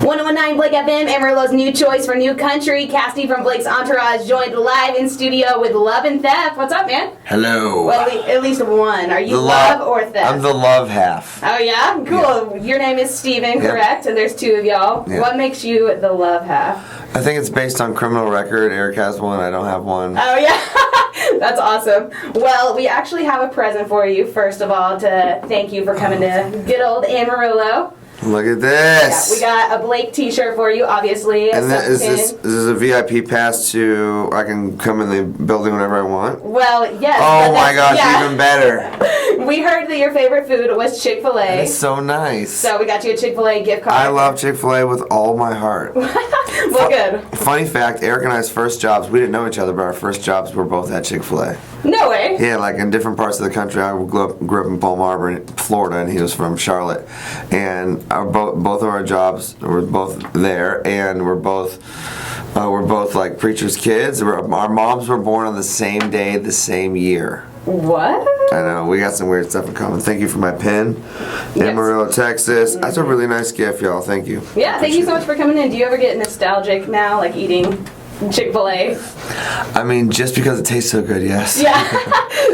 1019 Blake FM, Amarillo's new choice for new country. Cassie from Blake's Entourage joined live in studio with Love and Theft. What's up, man? Hello. Well, at least one. Are you love or theft? I'm the love half. Oh, yeah? Cool. Yeah. Your name is Steven, correct? And there's two of y'all. Yeah. What makes you the love half? I think it's based on criminal record. Eric has one. I don't have one. Oh, yeah. That's awesome. Well, we actually have a present for you, first of all, to thank you for coming to good old Amarillo. Look at this. Yeah, we got a Blake t-shirt for you, obviously. And is this a VIP pass to, I can come in the building whenever I want? Well, yes. Oh my gosh, even better. We heard that your favorite food was Chick-fil-A. That's so nice. So we got you a Chick-fil-A gift card. I love Chick-fil-A with all my heart. Well, good. Funny fact, Eric and I's first jobs, we didn't know each other, but our first jobs were both at Chick-fil-A. No way. Yeah, like in different parts of the country. I grew up in Palm Harbor, Florida, and he was from Charlotte. And both of our jobs were both there, and we're both like preachers' kids. Our moms were born on the same day, the same year. What? I know, we got some weird stuff in common. Thank you for my pen. Amarillo, Texas. That's a really nice gift, y'all. Thank you. Yeah, thank you so much for coming in. Do you ever get nostalgic now, like eating Chick-fil-A? I mean, just because it tastes so good, yes. Yeah,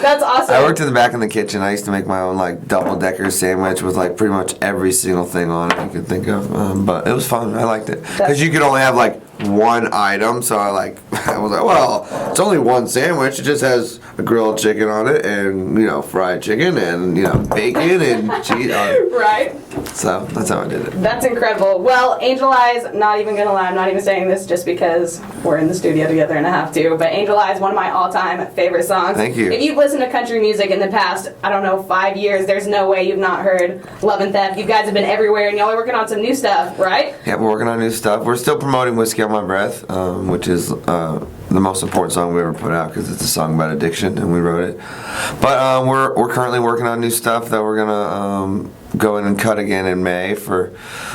that's awesome. I worked in the back in the kitchen. I used to make my own like double-decker sandwich with like pretty much every single thing on it you could think of. But it was fun. I liked it because you could only have like one item. So I was like, well, it's only one sandwich. It just has a grilled chicken on it and fried chicken and bacon and cheese on it. Right. So that's how I did it. That's incredible. Well, Angel Eyes, not even gonna lie, I'm not even saying this just because we're in the studio together and I have to, but Angel Eyes, one of my all-time favorite songs. Thank you. If you've listened to country music in the past, 5 years, there's no way you've not heard Love and Theft. You guys have been everywhere and y'all are working on some new stuff, right? Yeah, we're working on new stuff. We're still promoting Whiskey on My Breath, which is the most important song we ever put out because it's a song about addiction and we wrote it. But we're currently working on new stuff that we're gonna go in and cut again in May for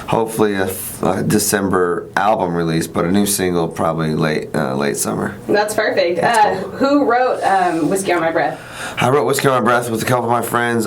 hopefully a December album release, but a new single probably late summer. That's perfect. Cool. Who wrote Whiskey on My Breath? I wrote Whiskey on My Breath with a couple of my friends,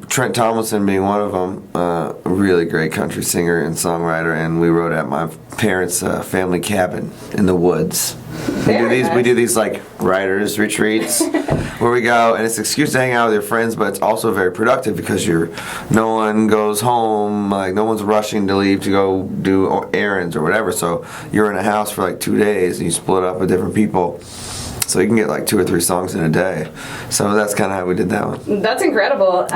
Trent Tomlinson being one of them, a really great country singer and songwriter, and we wrote at my parents' family cabin in the woods. We do these like writers retreats where we go, and it's an excuse to hang out with your friends, but it's also very productive because no one goes home, like no one's rushing to leave to go do errands or whatever. So you're in a house for like 2 days and you split up with different people. So you can get like 2 or 3 songs in a day. So that's kind of how we did that one. That's incredible.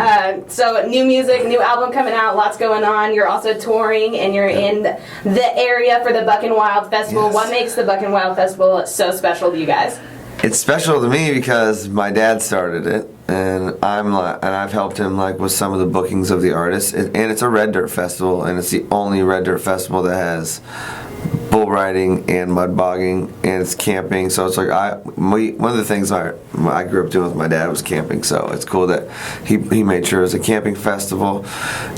So new music, new album coming out, lots going on. You're also touring and you're in the area for the Buckin Wild Festival. Yes. What makes the Buckin Wild Festival so special to you guys? It's special to me because my dad started it, and I've helped him like with some of the bookings of the artists. And it's a red dirt festival, and it's the only red dirt festival that has bull riding and mud bogging, and it's camping. So it's like one of the things I grew up doing with my dad was camping. So it's cool that he made sure it was a camping festival.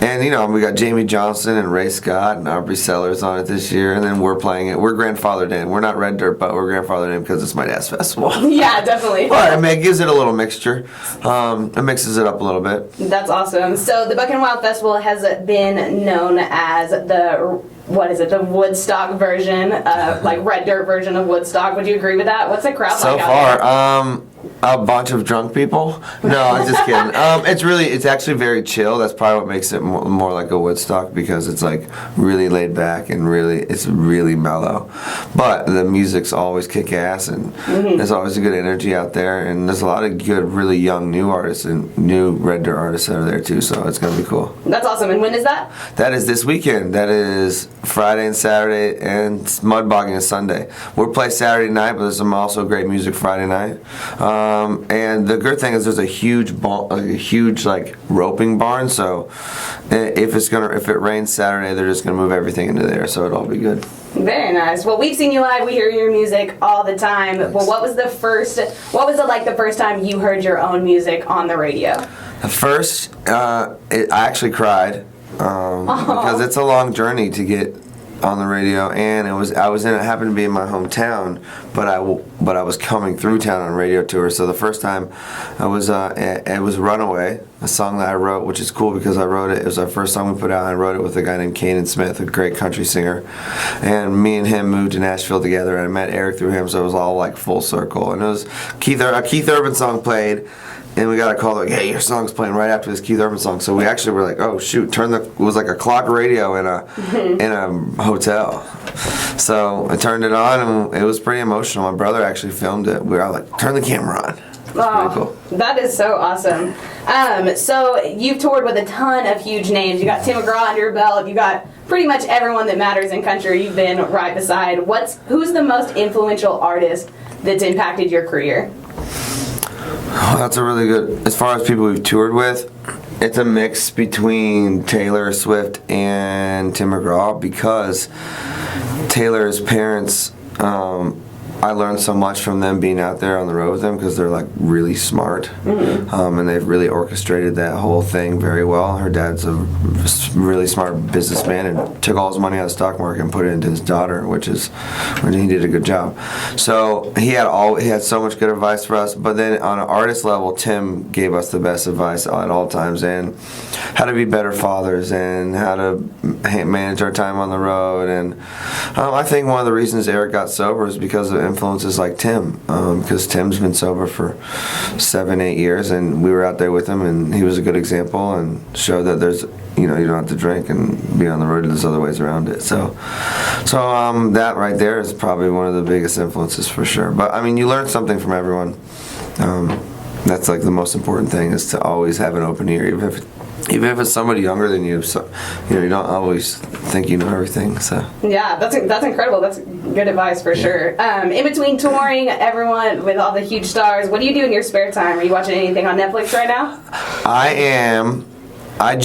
And we got Jamie Johnson and Ray Scott and Aubrey Sellers on it this year, and then we're playing it. We're grandfathered in. We're not red dirt, but we're grandfathered in because it's my dad's festival. Yeah, definitely. But it gives it a little mixture. It mixes it up a little bit. That's awesome. So the Buckin Wild Festival has been known as the Woodstock version, like red dirt version of Woodstock. Would you agree with that? What's the crowd so like out far? A bunch of drunk people. No, I'm just kidding. It's actually very chill. That's probably what makes it more like a Woodstock, because it's like really laid back and it's really mellow. But the music's always kick ass, and there's always a good energy out there, and there's a lot of good, really young new artists and new red dirt artists that are there too. So it's gonna be cool. That's awesome. And when is that? That is this weekend. That is Friday and Saturday, and mud bogging is Sunday. We'll play Saturday night, but there's some also great music Friday night. And the good thing is there's a huge like roping barn. So if it rains Saturday, they're just gonna move everything into there. So it'll all be good. Very nice. Well, we've seen you live. We hear your music all the time. Thanks. Well, what was it like the first time you heard your own music on the radio? The first, I actually cried because it's a long journey to get on the radio, and it happened to be in my hometown, but I was coming through town on a radio tour. So the first time it was Runaway, a song that I wrote, which is cool because I wrote it. It was our first song we put out, and I wrote it with a guy named Kanan Smith, a great country singer. And me and him moved to Nashville together, and I met Eric through him, so it was all like full circle. And it was a Keith Urban song played, and we got a call like, hey, your song's playing right after this Keith Urban song. So we actually were like, oh shoot, it was like a clock radio in a hotel. So I turned it on, and it was pretty emotional. My brother actually filmed it. We were all like, turn the camera on. Oh, cool. That is so awesome. So you've toured with a ton of huge names. You got Tim McGraw under your belt. You got pretty much everyone that matters in country you've been right beside. Who's the most influential artist that's impacted your career? Oh, that's a really good. As far as people we've toured with, it's a mix between Taylor Swift and Tim McGraw, because Taylor's parents, I learned so much from them being out there on the road with them, because they're like really smart, and they've really orchestrated that whole thing very well. Her dad's a really smart businessman and took all his money out of the stock market and put it into his daughter, which he did a good job. So he had so much good advice for us. But then on an artist level, Tim gave us the best advice at all times, and how to be better fathers, and how to manage our time on the road. And I think one of the reasons Eric got sober is because of influences like Tim, because Tim's been sober for 7-8 years, and we were out there with him, and he was a good example and showed that you don't have to drink and be on the road. There's other ways around it. So that right there is probably one of the biggest influences for sure. But I mean, you learn something from everyone. That's like the most important thing, is to always have an open ear, even if it's somebody younger than you. So you don't always think you know everything. So yeah, that's incredible. That's good advice for sure. In between touring, everyone with all the huge stars, what do you do in your spare time? Are you watching anything on Netflix right now? I am. I'm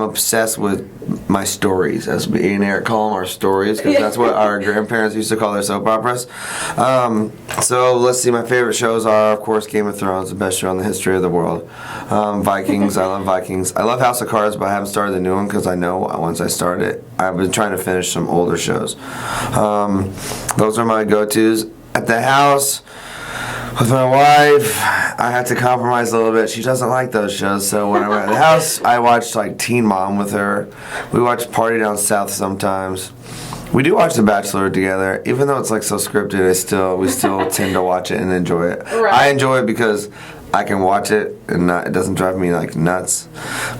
obsessed with my stories, as me and Eric call them, our stories, because that's what our grandparents used to call their soap operas. So let's see, my favorite shows are, of course, Game of Thrones, the best show in the history of the world. Vikings, I love Vikings. I love House of Cards, but I haven't started the new one, because I know once I start it, I've been trying to finish some older shows. Those are my go-tos. At the house, with my wife, I had to compromise a little bit. She doesn't like those shows, so when I went at the house, I watched like Teen Mom with her. We watch Party Down South sometimes. We do watch The Bachelor together, even though it's like so scripted. We still tend to watch it and enjoy it. Right. I enjoy it because I can watch it and it doesn't drive me like nuts.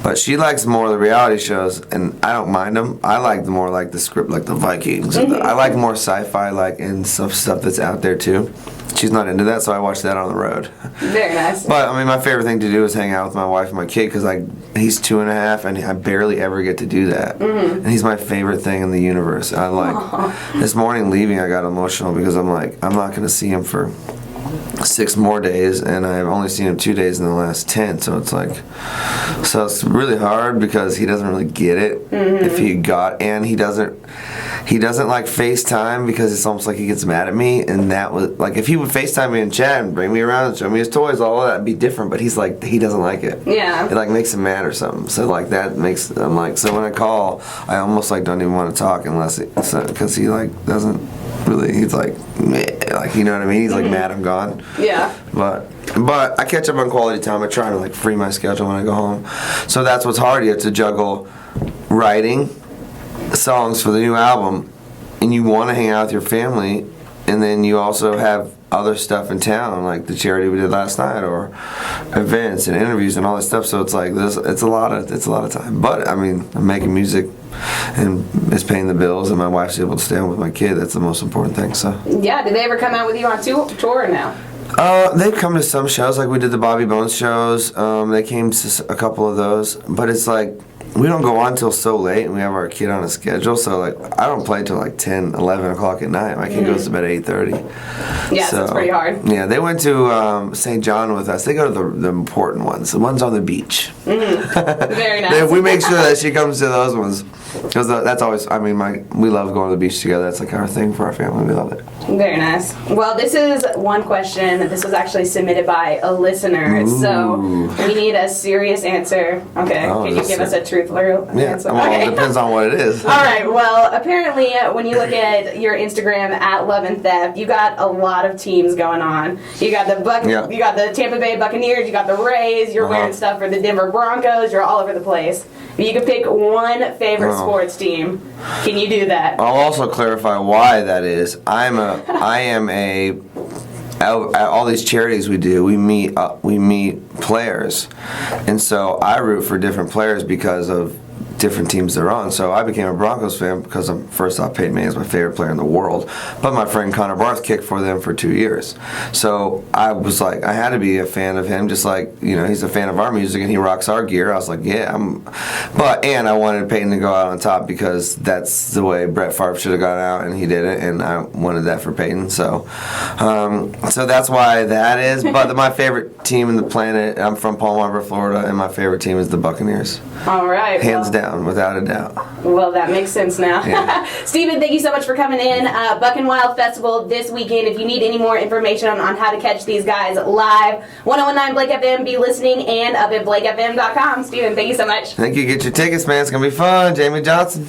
But she likes more of the reality shows, and I don't mind them. I like more like the script, like the Vikings. I like more sci-fi, like, and stuff that's out there too. She's not into that, so I watch that on the road. Very nice. But I mean, my favorite thing to do is hang out with my wife and my kid, because he's 2.5, and I barely ever get to do that. And he's my favorite thing in the universe. This morning leaving, I got emotional, because I'm like, I'm not going to see him for 6 more days, and I've only seen him 2 days in the last 10. So it's really hard, because he doesn't really get it. And he doesn't like FaceTime, because it's almost like he gets mad at me. And that was like, if he would FaceTime me and chat and bring me around and show me his toys, all of that would be different. But he's like, he doesn't like it. Yeah. It like makes him mad or something. So like I'm like, so when I call, I almost like don't even want to talk because he like doesn't really. He's like, meh, like, you know what I mean? He's like mad I'm gone. Yeah. But I catch up on quality time. I try to like free my schedule when I go home. So that's what's hard. You have to juggle writing songs for the new album, and you want to hang out with your family, and then you also have other stuff in town, like the charity we did last night, or events and interviews and all that stuff. So it's like this. It's a lot of time. But I mean, I'm making music, and it's paying the bills, and my wife's able to stay home with my kid. That's the most important thing. So yeah. Did they ever come out with you on tour now? They've come to some shows, like we did the Bobby Bones shows. They came to a couple of those, but it's like, we don't go on till so late, and we have our kid on a schedule, so like I don't play till like 10, 11 o'clock at night. My kid goes to bed at 8:30. Yeah, so it's pretty hard. Yeah, they went to St. John with us. They go to the important ones, the ones on the beach. Very nice. We make sure that she comes to those ones, because that's always, I mean, we love going to the beach together. That's like our thing for our family. We love it. Very nice. Well, this is one question. This was actually submitted by a listener, so we need a serious answer. Okay, can you give us a truthful answer? Well, Okay. it depends on what it is. All right. Well, apparently, when you look at your Instagram at Love and Theft, you got a lot of teams going on. You got you got the Tampa Bay Buccaneers. You got the Rays. You're wearing stuff for the Denver Broncos. You're all over the place. If you could pick one favorite sports team, can you do that? I'll also clarify why that is. I am a. At all these charities we do, we meet players, and so I root for different players because of different teams they're on. So I became a Broncos fan because first off, Peyton Manning is my favorite player in the world, but my friend Connor Barth kicked for them for 2 years. So I was like, I had to be a fan of him, just like, he's a fan of our music and he rocks our gear. I was like, yeah, and I wanted Peyton to go out on top because that's the way Brett Favre should have gone out, and he did it, and I wanted that for Peyton. So that's why that is. But my favorite team in the planet, I'm from Palm Harbor, Florida, and my favorite team is the Buccaneers. All right. Hands down. Without a doubt. Well, that makes sense now. Yeah. Steven, thank you so much for coming in. Buckin Wild Festival this weekend. If you need any more information on how to catch these guys live, 1019 Blake FM, be listening, and up at blakefm.com. Steven, thank you so much. Thank you. Get your tickets, man. It's going to be fun. Jamie Johnson.